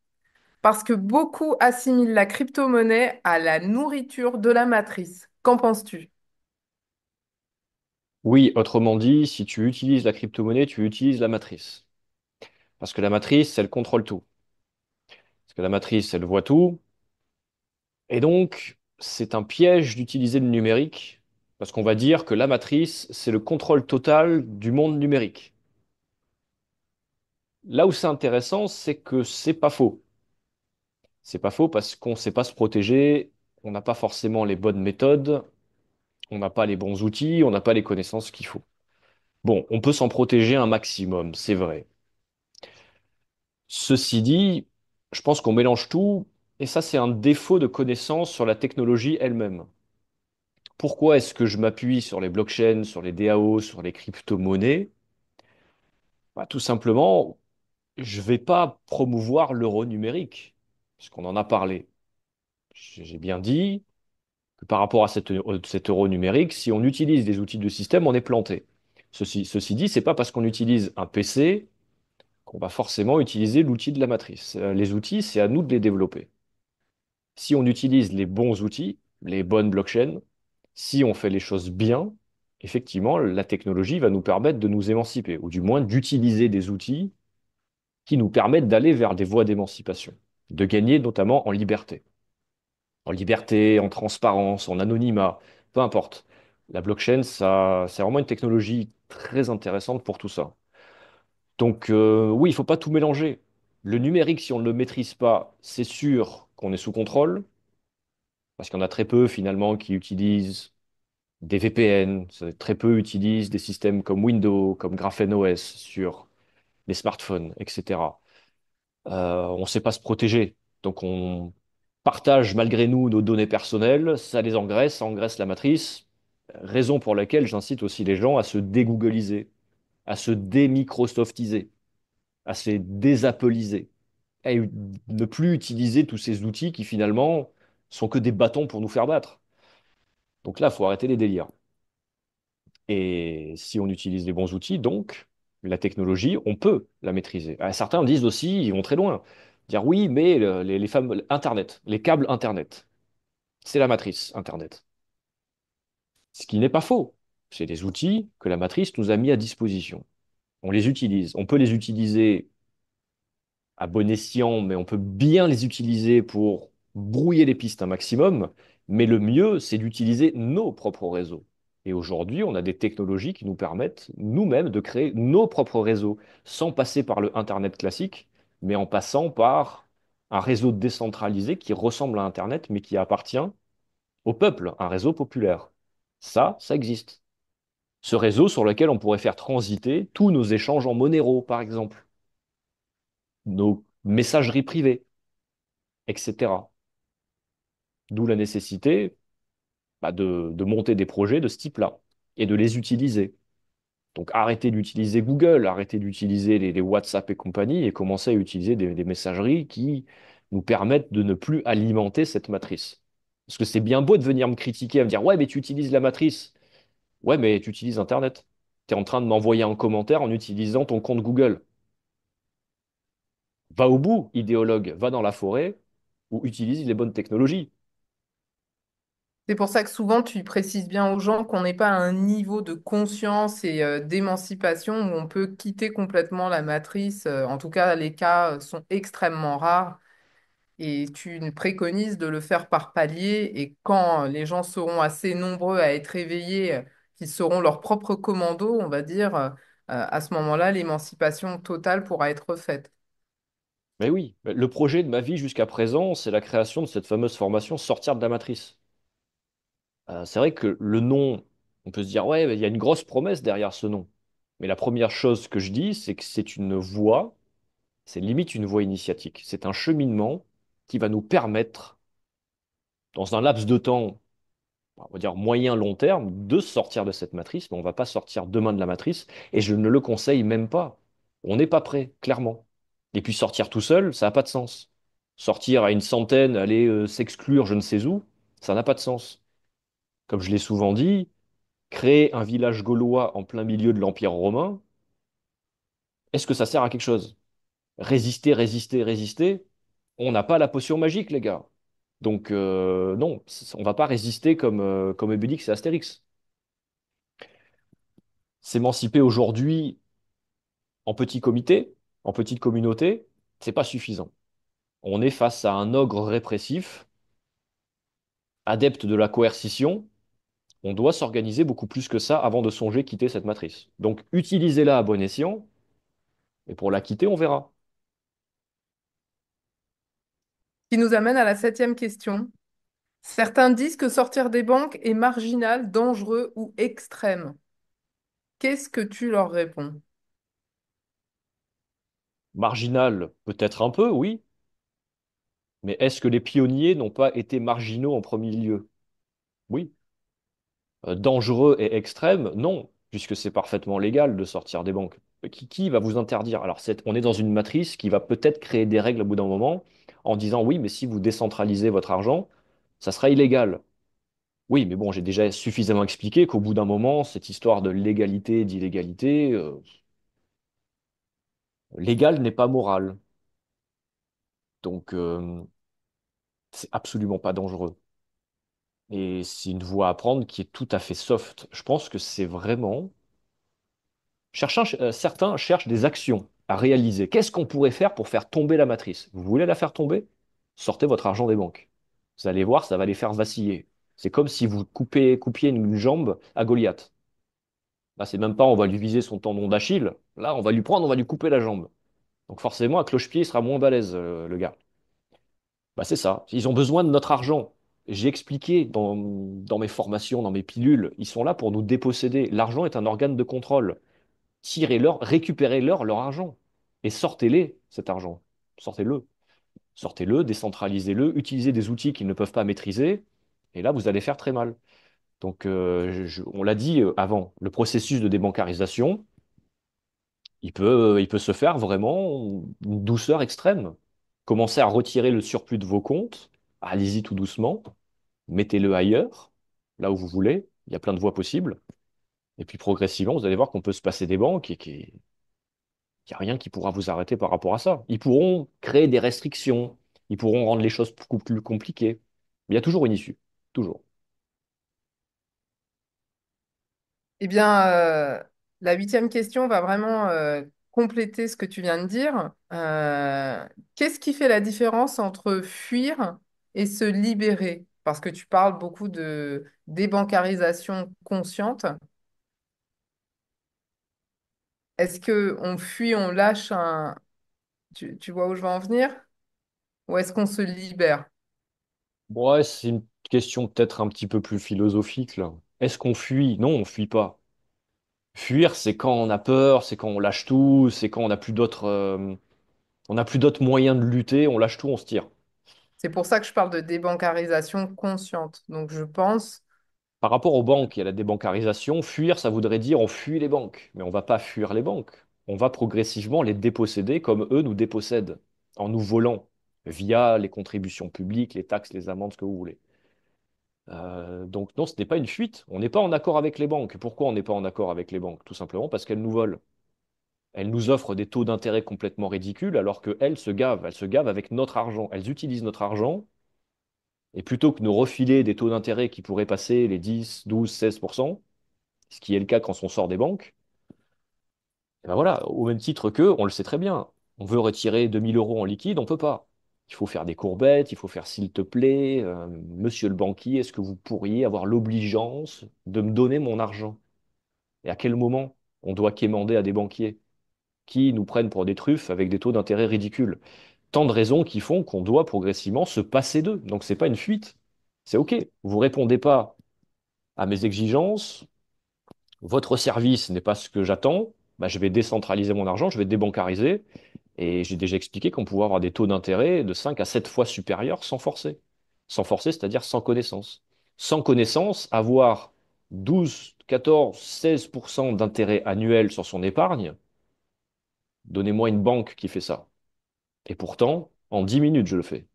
Parce que beaucoup assimilent la crypto-monnaie à la nourriture de la matrice. Qu'en penses-tu? Oui, autrement dit, si tu utilises la crypto-monnaie, tu utilises la matrice. Parce que la matrice, elle contrôle tout. Parce que la matrice, elle voit tout. Et donc, c'est un piège d'utiliser le numérique. Parce qu'on va dire que la matrice, c'est le contrôle total du monde numérique. Là où c'est intéressant, c'est que c'est pas faux. C'est pas faux parce qu'on ne sait pas se protéger, on n'a pas forcément les bonnes méthodes, on n'a pas les bons outils, on n'a pas les connaissances qu'il faut. Bon, on peut s'en protéger un maximum, c'est vrai. Ceci dit, je pense qu'on mélange tout, et ça, c'est un défaut de connaissance sur la technologie elle-même. Pourquoi est-ce que je m'appuie sur les blockchains, sur les DAO, sur les crypto-monnaies? Bah, tout simplement, je ne vais pas promouvoir l'euro numérique, puisqu'on en a parlé. J'ai bien dit que par rapport à cet euro numérique, si on utilise des outils de système, on est planté. Ceci dit, c'est pas parce qu'on utilise un PC qu'on va forcément utiliser l'outil de la matrice. Les outils, c'est à nous de les développer. Si on utilise les bons outils, les bonnes blockchains, si on fait les choses bien, effectivement, la technologie va nous permettre de nous émanciper, ou du moins d'utiliser des outils qui nous permettent d'aller vers des voies d'émancipation, de gagner notamment en liberté. En liberté, en transparence, en anonymat, peu importe. La blockchain, ça, c'est vraiment une technologie très intéressante pour tout ça. Donc oui, il ne faut pas tout mélanger. Le numérique, si on ne le maîtrise pas, c'est sûr qu'on est sous contrôle, parce qu'il y en a très peu finalement qui utilisent des VPN, très peu utilisent des systèmes comme Windows, comme Graphene OS sur les smartphones, etc. On ne sait pas se protéger. Donc on partage malgré nous nos données personnelles, ça les engraisse, ça engraisse la matrice. Raison pour laquelle j'incite aussi les gens à se dégoogliser, à se démicrosoftiser, à se désappeliser, à ne plus utiliser tous ces outils qui finalement sont que des bâtons pour nous faire battre. Donc là, il faut arrêter les délires. Et si on utilise les bons outils, donc, la technologie, on peut la maîtriser. Certains disent aussi, ils vont très loin, dire oui, mais les fameux Internet, les câbles Internet, c'est la matrice Internet. Ce qui n'est pas faux. C'est des outils que la matrice nous a mis à disposition. On les utilise. On peut les utiliser à bon escient, mais on peut bien les utiliser pour brouiller les pistes un maximum. Mais le mieux, c'est d'utiliser nos propres réseaux. Et aujourd'hui, on a des technologies qui nous permettent nous-mêmes de créer nos propres réseaux, sans passer par le Internet classique, mais en passant par un réseau décentralisé qui ressemble à Internet, mais qui appartient au peuple, un réseau populaire. Ça existe. Ce réseau sur lequel on pourrait faire transiter tous nos échanges en Monero, par exemple, nos messageries privées, etc. D'où la nécessité de monter des projets de ce type-là et de les utiliser. Donc arrêtez d'utiliser Google, arrêtez d'utiliser les WhatsApp et compagnie et commencez à utiliser des messageries qui nous permettent de ne plus alimenter cette matrice. Parce que c'est bien beau de venir me critiquer, à me dire, ouais, mais tu utilises la matrice. Ouais, mais tu utilises Internet. Tu es en train de m'envoyer un commentaire en utilisant ton compte Google. Va au bout, idéologue, va dans la forêt ou utilise les bonnes technologies. C'est pour ça que souvent tu précises bien aux gens qu'on n'est pas à un niveau de conscience et d'émancipation où on peut quitter complètement la matrice. En tout cas, les cas sont extrêmement rares et tu nous préconises de le faire par palier. Et quand les gens seront assez nombreux à être éveillés, qu'ils seront leurs propres commandos, on va dire, à ce moment-là, l'émancipation totale pourra être faite. Mais oui, le projet de ma vie jusqu'à présent, c'est la création de cette fameuse formation Sortir de la matrice. C'est vrai que le nom, on peut se dire, ouais, il y a une grosse promesse derrière ce nom. Mais la première chose que je dis, c'est que c'est une voie, c'est limite une voie initiatique. C'est un cheminement qui va nous permettre, dans un laps de temps, on va dire moyen-long terme, de sortir de cette matrice. Mais on ne va pas sortir demain de la matrice, et je ne le conseille même pas. On n'est pas prêt, clairement. Et puis sortir tout seul, ça n'a pas de sens. Sortir à une centaine, aller s'exclure je ne sais où, ça n'a pas de sens. Comme je l'ai souvent dit, créer un village gaulois en plein milieu de l'Empire romain, est-ce que ça sert à quelque chose? Résister, résister, résister, on n'a pas la potion magique, les gars. Donc non, on va pas résister comme Obélix et Astérix. S'émanciper aujourd'hui en petit comité, en petite communauté, c'est pas suffisant. On est face à un ogre répressif, adepte de la coercition. On doit s'organiser beaucoup plus que ça avant de songer quitter cette matrice. Donc utilisez-la à bon escient, et pour la quitter, on verra. Qui nous amène à la septième question. Certains disent que sortir des banques est marginal, dangereux ou extrême. Qu'est-ce que tu leur réponds? Marginal, peut-être un peu, oui, mais est-ce que les pionniers n'ont pas été marginaux en premier lieu? Oui. Dangereux et extrême, non, puisque c'est parfaitement légal de sortir des banques. Qui va vous interdire? Alors, on est dans une matrice qui va peut-être créer des règles au bout d'un moment en disant oui, mais si vous décentralisez votre argent, ça sera illégal. Oui, mais bon, j'ai déjà suffisamment expliqué qu'au bout d'un moment, cette histoire de légalité, d'illégalité, légal n'est pas moral. Donc, c'est absolument pas dangereux. Et c'est une voie à prendre qui est tout à fait soft. Je pense que c'est vraiment certains cherchent des actions à réaliser. Qu'est-ce qu'on pourrait faire pour faire tomber la matrice? Vous voulez la faire tomber? Sortez votre argent des banques. Vous allez voir, ça va les faire vaciller. C'est comme si vous coupiez une jambe à Goliath. Là, c'est même pas on va lui viser son tendon d'Achille. Là, on va lui prendre, on va lui couper la jambe. Donc forcément, à cloche-pied, il sera moins balèze, le gars. Bah, c'est ça. Ils ont besoin de notre argent. J'ai expliqué dans mes formations, dans mes pilules, ils sont là pour nous déposséder. L'argent est un organe de contrôle. Tirez-leur, récupérez-leur leur argent et sortez-les cet argent. Sortez-le. Sortez-le, décentralisez-le, utilisez des outils qu'ils ne peuvent pas maîtriser, et là, vous allez faire très mal. Donc, on l'a dit avant, le processus de débancarisation, il peut se faire vraiment une douceur extrême. Commencez à retirer le surplus de vos comptes, allez-y tout doucement, mettez-le ailleurs, là où vous voulez, il y a plein de voies possibles, et puis progressivement, vous allez voir qu'on peut se passer des banques et qu'il n'y a rien qui pourra vous arrêter par rapport à ça. Ils pourront créer des restrictions, ils pourront rendre les choses beaucoup plus compliquées. Mais il y a toujours une issue, toujours. Eh bien, la huitième question va vraiment compléter ce que tu viens de dire. Qu'est-ce qui fait la différence entre fuir et se libérer? Parce que tu parles beaucoup de débancarisation consciente. Est-ce que on fuit, on lâche un... Tu vois où je veux en venir? Ou est-ce qu'on se libère? Ouais, c'est une question peut-être un petit peu plus philosophique, là. Est-ce qu'on fuit? Non, on fuit pas. Fuir, c'est quand on a peur, c'est quand on lâche tout, c'est quand on n'a plus d'autres moyens de lutter, on lâche tout, on se tire. C'est pour ça que je parle de débancarisation consciente. Donc, je pense, Par rapport aux banques et à la débancarisation, fuir, ça voudrait dire on fuit les banques. Mais on va pas fuir les banques. On va progressivement les déposséder comme eux nous dépossèdent, en nous volant, via les contributions publiques, les taxes, les amendes, ce que vous voulez. Donc non, ce n'est pas une fuite. On n'est pas en accord avec les banques. Pourquoi on n'est pas en accord avec les banques? Tout simplement parce qu'elles nous volent. Elles nous offrent des taux d'intérêt complètement ridicules alors qu'elles se gavent. Elles se gavent avec notre argent. Elles utilisent notre argent et plutôt que nous refiler des taux d'intérêt qui pourraient passer les 10, 12, 16%, ce qui est le cas quand on sort des banques, et ben voilà, au même titre qu'eux, on le sait très bien. On veut retirer 2 000 € en liquide, on peut pas. Il faut faire des courbettes, il faut faire s'il te plaît, monsieur le banquier, est-ce que vous pourriez avoir l'obligeance de me donner mon argent? Et à quel moment on doit quémander à des banquiers qui nous prennent pour des truffes avec des taux d'intérêt ridicules? Tant de raisons qui font qu'on doit progressivement se passer d'eux. Donc c'est pas une fuite. C'est OK. Vous répondez pas à mes exigences, votre service n'est pas ce que j'attends, bah, je vais décentraliser mon argent, je vais débancariser. Et j'ai déjà expliqué qu'on pouvait avoir des taux d'intérêt de 5 à 7 fois supérieurs sans forcer. Sans forcer, c'est-à-dire sans connaissance. Sans connaissance, avoir 12, 14, 16% d'intérêt annuel sur son épargne, donnez-moi une banque qui fait ça. Et pourtant, en 10 minutes, je le fais.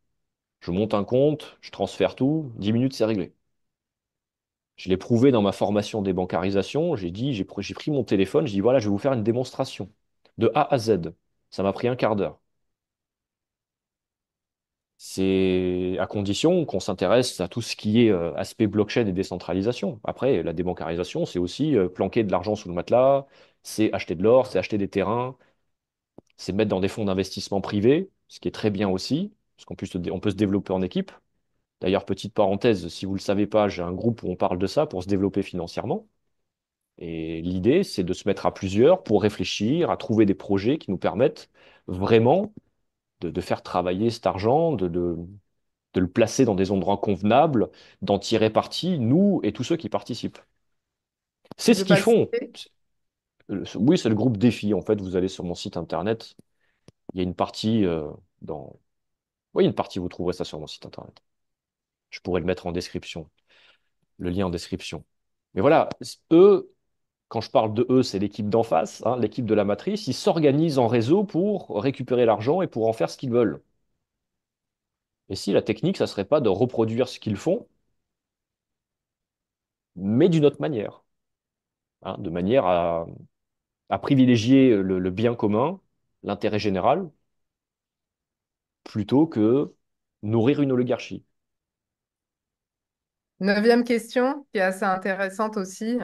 Je monte un compte, je transfère tout, 10 minutes, c'est réglé. Je l'ai prouvé dans ma formation des bancarisations. J'ai pris mon téléphone, j'ai dit voilà, je vais vous faire une démonstration de A à Z. Ça m'a pris un quart d'heure. C'est à condition qu'on s'intéresse à tout ce qui est aspect blockchain et décentralisation. Après, la débancarisation, c'est aussi planquer de l'argent sous le matelas, c'est acheter de l'or, c'est acheter des terrains, c'est mettre dans des fonds d'investissement privés, ce qui est très bien aussi, parce on peut se développer en équipe. D'ailleurs, petite parenthèse, si vous ne le savez pas, j'ai un groupe où on parle de ça pour se développer financièrement. Et l'idée, c'est de se mettre à plusieurs pour réfléchir, à trouver des projets qui nous permettent vraiment de faire travailler cet argent, de le placer dans des endroits convenables, d'en tirer parti, nous et tous ceux qui participent. C'est tu ce peux qu'ils pas le font. citer? Oui, c'est le groupe Défi. En fait, vous allez sur mon site internet, Il y a une partie dans... Oui, une partie, vous trouverez ça sur mon site internet. Je pourrais le mettre en description, le lien en description. Mais voilà, eux, quand je parle de eux, c'est l'équipe d'en face, hein, l'équipe de la matrice, ils s'organisent en réseau pour récupérer l'argent et pour en faire ce qu'ils veulent. Et si la technique, ça serait pas de reproduire ce qu'ils font, mais d'une autre manière, hein, de manière à privilégier le bien commun, l'intérêt général, plutôt que nourrir une oligarchie. Neuvième question, qui est assez intéressante aussi.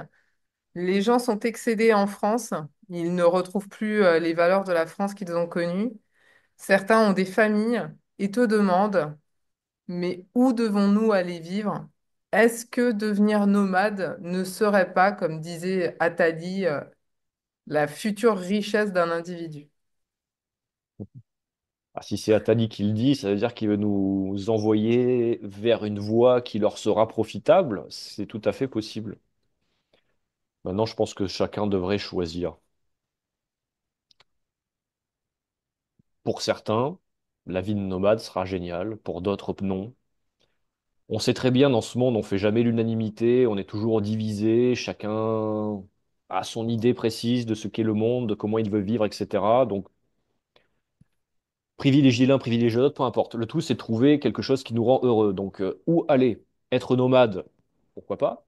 Les gens sont excédés en France. Ils ne retrouvent plus les valeurs de la France qu'ils ont connues. Certains ont des familles et te demandent, mais où devons-nous aller vivre? Est-ce que devenir nomade ne serait pas, comme disait Attali, la future richesse d'un individu? Ah, si c'est Attali qui le dit, ça veut dire qu'il veut nous envoyer vers une voie qui leur sera profitable. C'est tout à fait possible. Maintenant, je pense que chacun devrait choisir. Pour certains, la vie de nomade sera géniale, pour d'autres, non. On sait très bien, dans ce monde, on fait jamais l'unanimité, on est toujours divisé, chacun a son idée précise de ce qu'est le monde, de comment il veut vivre, etc. Donc, privilégier l'un, privilégier l'autre, peu importe. Le tout, c'est de trouver quelque chose qui nous rend heureux. Donc, où aller? Être nomade, pourquoi pas?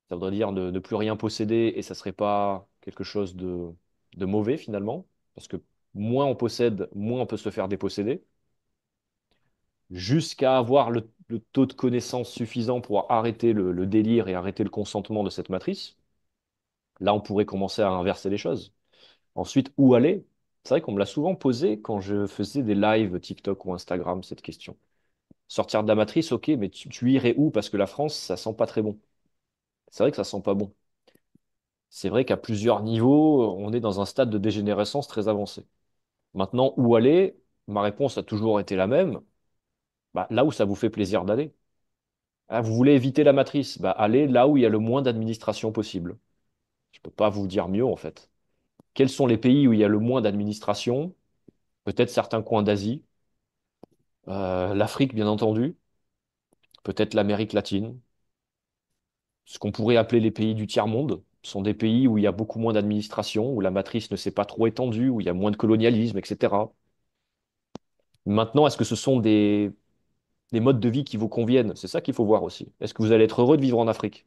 Ça voudrait dire ne plus rien posséder et ça serait pas quelque chose de mauvais finalement, parce que moins on possède, moins on peut se faire déposséder, jusqu'à avoir le taux de connaissance suffisant pour arrêter le délire et arrêter le consentement de cette matrice. Là, on pourrait commencer à inverser les choses. Ensuite, où aller? C'est vrai qu'on me l'a souvent posé quand je faisais des lives TikTok ou Instagram, cette question. Sortir de la matrice, ok, mais tu irais où? Parce que la France, ça sent pas très bon. C'est vrai que ça sent pas bon. C'est vrai qu'à plusieurs niveaux, on est dans un stade de dégénérescence très avancé. Maintenant, où aller? Ma réponse a toujours été la même. Bah, là où ça vous fait plaisir d'aller. Ah, vous voulez éviter la matrice? Bah, allez là où il y a le moins d'administration possible. Je ne peux pas vous dire mieux, en fait. Quels sont les pays où il y a le moins d'administration? Peut-être certains coins d'Asie, l'Afrique, bien entendu, peut-être l'Amérique latine, ce qu'on pourrait appeler les pays du tiers-monde. Ce sont des pays où il y a beaucoup moins d'administration, où la matrice ne s'est pas trop étendue, où il y a moins de colonialisme, etc. Maintenant, est-ce que ce sont des modes de vie qui vous conviennent? C'est ça qu'il faut voir aussi. Est-ce que vous allez être heureux de vivre en Afrique?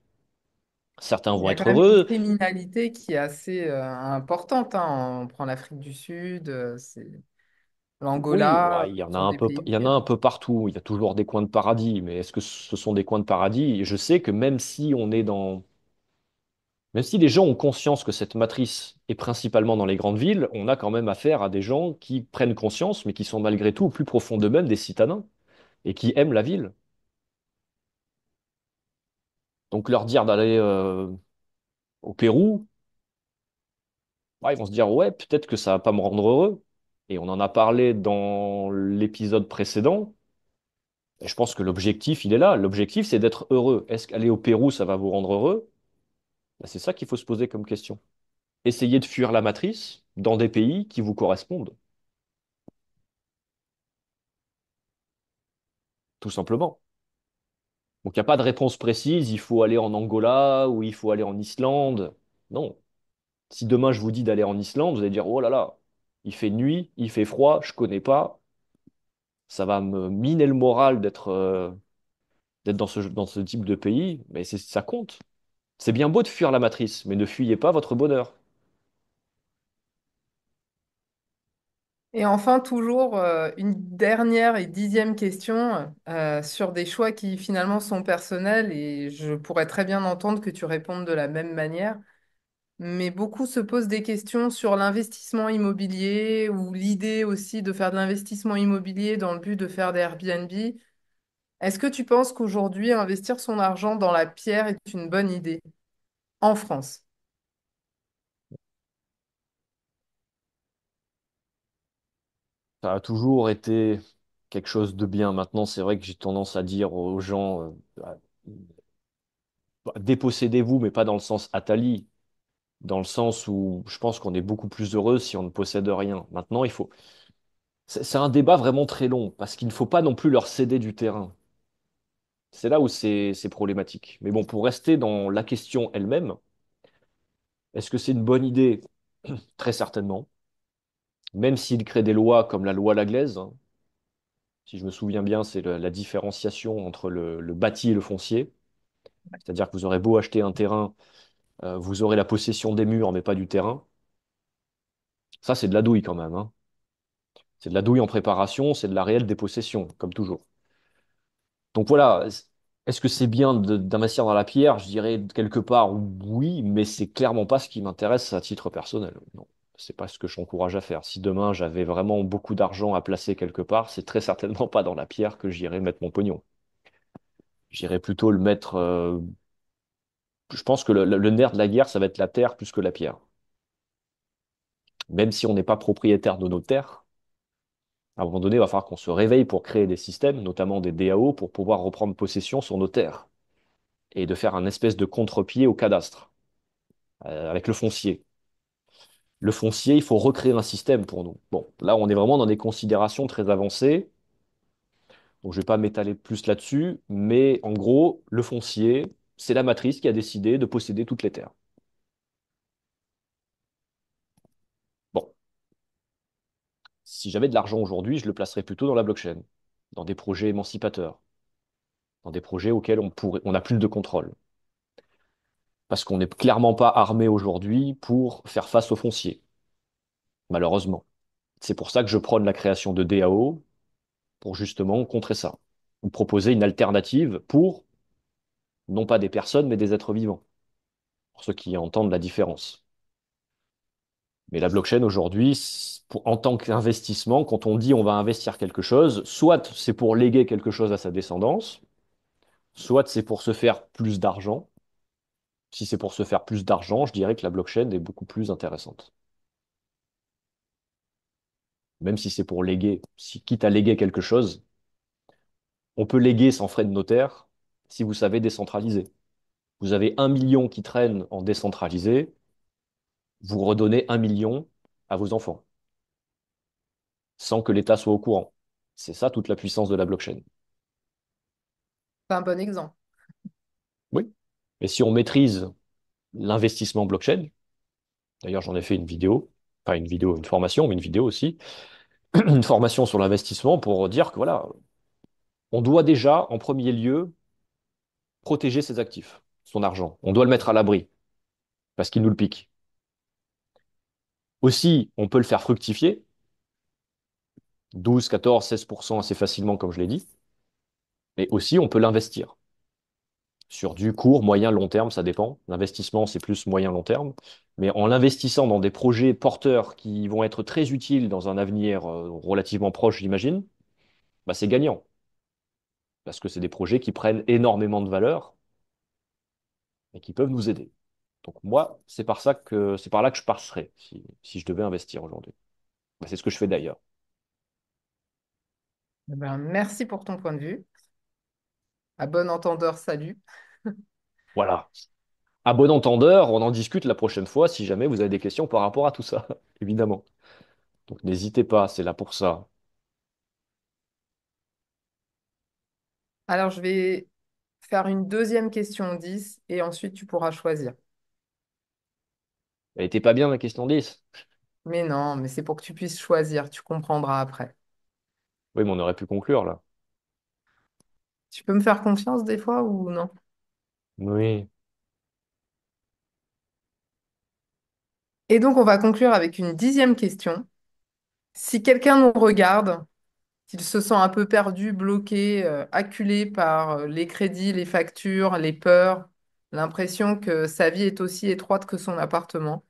Certains Il vont y a quand être même une heureux. criminalité qui est assez importante, hein. On prend l'Afrique du Sud, c'est Oui, l'Angola, ouais, il y en ce a sont un des peu, il y en a pays. un peu partout. Il y a toujours des coins de paradis. Mais est-ce que ce sont des coins de paradis? Je sais que même si les gens ont conscience que cette matrice est principalement dans les grandes villes, on a quand même affaire à des gens qui prennent conscience, mais qui sont malgré tout au plus profond d'eux-mêmes des citadins et qui aiment la ville. Donc leur dire d'aller au Pérou, bah, ils vont se dire, ouais, peut-être que ça va pas me rendre heureux. Et on en a parlé dans l'épisode précédent. Et je pense que l'objectif, il est là. L'objectif, c'est d'être heureux. Est-ce qu'aller au Pérou, ça va vous rendre heureux? Bah, c'est ça qu'il faut se poser comme question. Essayez de fuir la matrice dans des pays qui vous correspondent, tout simplement. Donc, il n'y a pas de réponse précise, il faut aller en Angola ou il faut aller en Islande. Non. Si demain je vous dis d'aller en Islande, vous allez dire, oh là là, il fait nuit, il fait froid, je connais pas. Ça va me miner le moral d'être dans ce type de pays, mais ça compte. C'est bien beau de fuir la matrice, mais ne fuyez pas votre bonheur. Et enfin, toujours une dernière et dixième question sur des choix qui finalement sont personnels et je pourrais très bien entendre que tu répondes de la même manière. Mais beaucoup se posent des questions sur l'investissement immobilier ou l'idée aussi de faire de l'investissement immobilier dans le but de faire des Airbnb. Est-ce que tu penses qu'aujourd'hui, investir son argent dans la pierre est une bonne idée en France? Ça a toujours été quelque chose de bien. Maintenant, c'est vrai que j'ai tendance à dire aux gens, dépossédez-vous, mais pas dans le sens Atali, dans le sens où je pense qu'on est beaucoup plus heureux si on ne possède rien. Maintenant, C'est un débat vraiment très long, parce qu'il ne faut pas non plus leur céder du terrain. C'est là où c'est problématique. Mais bon, pour rester dans la question elle-même, est-ce que c'est une bonne idée? Très certainement. Même s'il crée des lois comme la loi Laglaise, hein, si je me souviens bien, c'est la différenciation entre le bâti et le foncier. C'est-à-dire que vous aurez beau acheter un terrain, vous aurez la possession des murs, mais pas du terrain. Ça, c'est de la douille quand même, hein. C'est de la douille en préparation, c'est de la réelle dépossession, comme toujours. Donc voilà, est-ce que c'est bien d'investir dans la pierre? Je dirais quelque part oui, mais c'est clairement pas ce qui m'intéresse à titre personnel. Non, c'est pas ce que j'encourage à faire. Si demain j'avais vraiment beaucoup d'argent à placer quelque part, c'est très certainement pas dans la pierre que j'irais mettre mon pognon. J'irais plutôt le mettre. Je pense que le nerf de la guerre, ça va être la terre plus que la pierre. Même si on n'est pas propriétaire de nos terres, à un moment donné, il va falloir qu'on se réveille pour créer des systèmes, notamment des DAO, pour pouvoir reprendre possession sur nos terres et de faire un espèce de contre-pied au cadastre avec le foncier. Le foncier, il faut recréer un système pour nous. Bon, là, on est vraiment dans des considérations très avancées, donc je ne vais pas m'étaler plus là-dessus, mais en gros, le foncier, c'est la matrice qui a décidé de posséder toutes les terres. Bon, si j'avais de l'argent aujourd'hui, je le placerais plutôt dans la blockchain, dans des projets émancipateurs, dans des projets auxquels on a plus de contrôle. Parce qu'on n'est clairement pas armé aujourd'hui pour faire face au foncier, malheureusement. C'est pour ça que je prône la création de DAO pour justement contrer ça, ou proposer une alternative pour non pas des personnes, mais des êtres vivants, pour ceux qui entendent la différence. Mais la blockchain aujourd'hui, en tant qu'investissement, quand on dit on va investir quelque chose, soit c'est pour léguer quelque chose à sa descendance, soit c'est pour se faire plus d'argent. Si c'est pour se faire plus d'argent, je dirais que la blockchain est beaucoup plus intéressante. Même si c'est pour léguer, si quitte à léguer quelque chose, on peut léguer sans frais de notaire si vous savez décentraliser. Vous avez 1 million qui traîne en décentralisé, vous redonnez 1 million à vos enfants, sans que l'État soit au courant. C'est ça toute la puissance de la blockchain. C'est un bon exemple. Oui. Et si on maîtrise l'investissement blockchain, d'ailleurs j'en ai fait une vidéo, pas une vidéo, une formation, mais une vidéo aussi, une formation sur l'investissement pour dire que voilà, on doit déjà, en premier lieu, protéger ses actifs, son argent. On doit le mettre à l'abri, parce qu'il nous le pique. Aussi, on peut le faire fructifier, 12, 14, 16% assez facilement, comme je l'ai dit, mais aussi on peut l'investir. Sur du court, moyen, long terme, ça dépend. L'investissement, c'est plus moyen, long terme. Mais en l'investissant dans des projets porteurs qui vont être très utiles dans un avenir relativement proche, j'imagine, bah, c'est gagnant. Parce que c'est des projets qui prennent énormément de valeur et qui peuvent nous aider. Donc moi, c'est par là que je passerais si je devais investir aujourd'hui. Bah, c'est ce que je fais d'ailleurs. Eh ben, merci pour ton point de vue. À bon entendeur, salut. Voilà. À bon entendeur, on en discute la prochaine fois si jamais vous avez des questions par rapport à tout ça, évidemment. Donc n'hésitez pas, c'est là pour ça. Alors, je vais faire une deuxième question 10 et ensuite tu pourras choisir. Elle était pas bien la question 10. Mais non, mais c'est pour que tu puisses choisir, tu comprendras après. Oui, mais on aurait pu conclure là. Tu peux me faire confiance des fois ou non? Oui. Et donc, on va conclure avec une dixième question. Si quelqu'un nous regarde, s'il se sent un peu perdu, bloqué, acculé par les crédits, les factures, les peurs, l'impression que sa vie est aussi étroite que son appartement,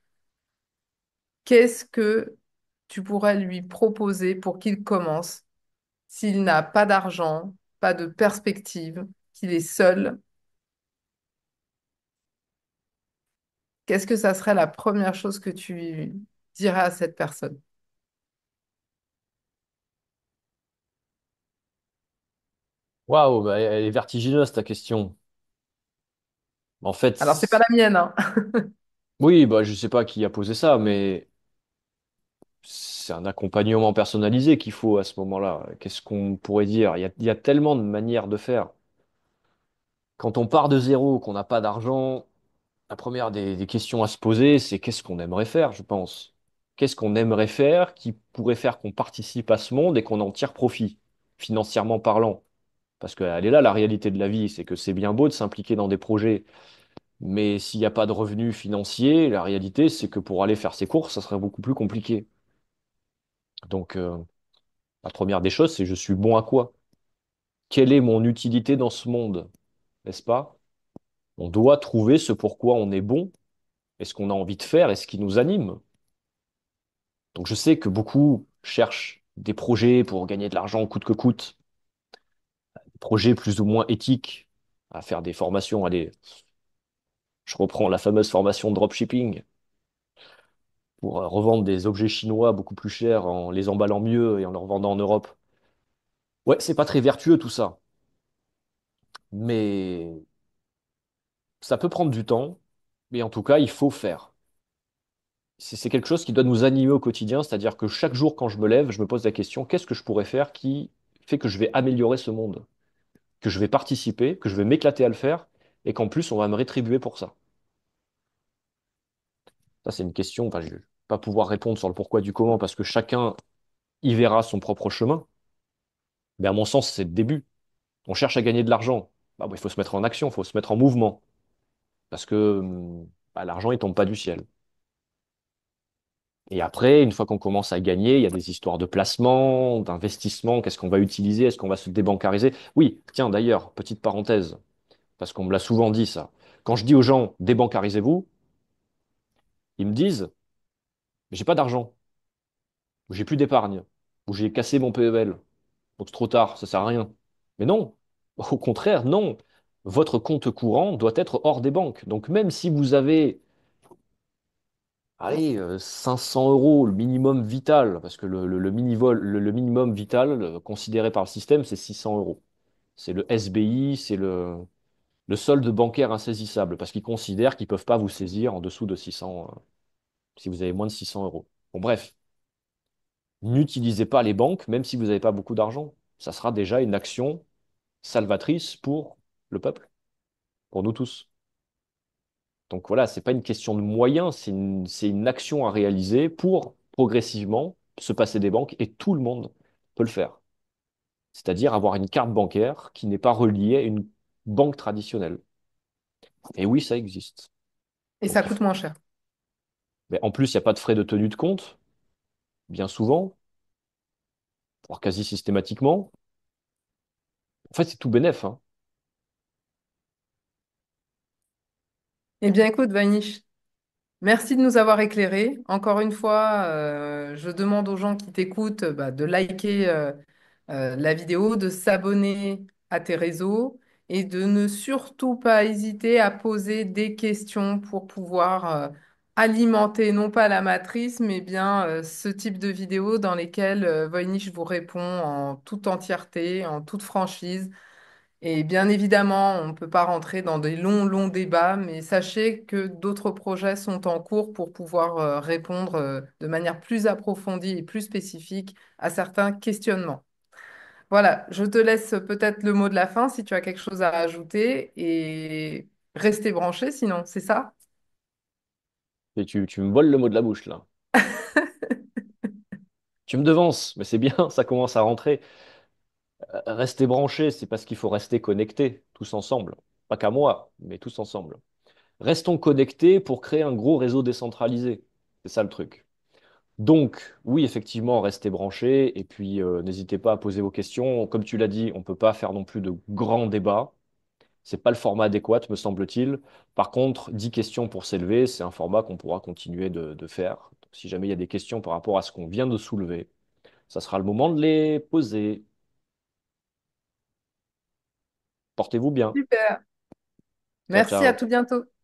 qu'est-ce que tu pourrais lui proposer pour qu'il commence s'il n'a pas d'argent, pas de perspective, qu'il est seul? Qu'est-ce que ça serait la première chose que tu dirais à cette personne? Waouh, bah, elle est vertigineuse ta question. En fait, Alors, c'est pas la mienne, hein. oui, bah, je sais pas qui a posé ça, mais c'est un accompagnement personnalisé qu'il faut à ce moment-là. Qu'est-ce qu'on pourrait dire? Il y a tellement de manières de faire. Quand on part de zéro, qu'on n'a pas d'argent, la première des questions à se poser, c'est qu'est-ce qu'on aimerait faire, je pense. Qu'est-ce qu'on aimerait faire qui pourrait faire qu'on participe à ce monde et qu'on en tire profit, financièrement parlant? Parce qu'elle est là, la réalité de la vie, c'est que c'est bien beau de s'impliquer dans des projets, mais s'il n'y a pas de revenus financiers, la réalité, c'est que pour aller faire ses courses, ça serait beaucoup plus compliqué. Donc, la première des choses, c'est je suis bon à quoi? Quelle est mon utilité dans ce monde? N'est-ce pas? On doit trouver ce pourquoi on est bon et ce qu'on a envie de faire et ce qui nous anime. Donc je sais que beaucoup cherchent des projets pour gagner de l'argent coûte que coûte, des projets plus ou moins éthiques, à faire des formations. Allez, je reprends la fameuse formation de dropshipping pour revendre des objets chinois beaucoup plus chers en les emballant mieux et en les revendant en Europe. Ouais, c'est pas très vertueux tout ça, mais ça peut prendre du temps, mais en tout cas, il faut faire. C'est quelque chose qui doit nous animer au quotidien, c'est-à-dire que chaque jour quand je me lève, je me pose la question, qu'est-ce que je pourrais faire qui fait que je vais améliorer ce monde, que je vais participer, que je vais m'éclater à le faire, et qu'en plus on va me rétribuer pour ça. Ça, c'est une question, enfin, je ne vais pas pouvoir répondre sur le pourquoi du comment, parce que chacun y verra son propre chemin, mais à mon sens, c'est le début. On cherche à gagner de l'argent. Bah, il faut se mettre en action, il faut se mettre en mouvement, parce que bah, l'argent, il tombe pas du ciel. Et après, une fois qu'on commence à gagner, il y a des histoires de placement, d'investissement, qu'est-ce qu'on va utiliser, est-ce qu'on va se débancariser? Oui, tiens, d'ailleurs, petite parenthèse, parce qu'on me l'a souvent dit ça. Quand je dis aux gens, débancarisez-vous, ils me disent, mais j'ai pas d'argent, ou j'ai plus d'épargne, ou j'ai cassé mon PEL, donc c'est trop tard, ça sert à rien. Mais non, au contraire, non. Votre compte courant doit être hors des banques. Donc même si vous avez allez, 500 euros, le minimum vital, parce que le minimum vital considéré par le système, c'est 600 euros. C'est le SBI, c'est le solde bancaire insaisissable, parce qu'ils considèrent qu'ils ne peuvent pas vous saisir en dessous de 600, si vous avez moins de 600 euros. Bon, bref, n'utilisez pas les banques, même si vous n'avez pas beaucoup d'argent. Ça sera déjà une action salvatrice pour le peuple, pour nous tous. Donc voilà, c'est pas une question de moyens, c'est une action à réaliser pour progressivement se passer des banques et tout le monde peut le faire. C'est-à-dire avoir une carte bancaire qui n'est pas reliée à une banque traditionnelle. Et oui, ça existe. Et ça Donc, coûte moins cher. mais en plus, il n'y a pas de frais de tenue de compte, bien souvent, voire quasi systématiquement. En fait, c'est tout bénef, hein. Eh bien, écoute, Vanish, merci de nous avoir éclairés. Encore une fois, je demande aux gens qui t'écoutent bah, de liker la vidéo, de s'abonner à tes réseaux et de ne surtout pas hésiter à poser des questions pour pouvoir alimenter non pas la matrice, mais bien ce type de vidéos dans lesquelles Voynich vous répond en toute entièreté, en toute franchise. Et bien évidemment, on ne peut pas rentrer dans des longs, longs débats, mais sachez que d'autres projets sont en cours pour pouvoir répondre de manière plus approfondie et plus spécifique à certains questionnements. Voilà, je te laisse peut-être le mot de la fin si tu as quelque chose à ajouter et restez branchés sinon, c'est ça? Et tu me voles le mot de la bouche, là. Tu me devances, mais c'est bien, ça commence à rentrer. Rester branché, c'est parce qu'il faut rester connecté, tous ensemble. Pas qu'à moi, mais tous ensemble. Restons connectés pour créer un gros réseau décentralisé. C'est ça le truc. Donc, oui, effectivement, restez branchés et puis n'hésitez pas à poser vos questions. Comme tu l'as dit, on ne peut pas faire non plus de grands débats. C'est pas le format adéquat, me semble-t-il. Par contre, 10 questions pour s'élever, c'est un format qu'on pourra continuer de faire. Donc, si jamais il y a des questions par rapport à ce qu'on vient de soulever, ça sera le moment de les poser. Portez-vous bien. Super. Ciao, Merci, à ciao. tout bientôt.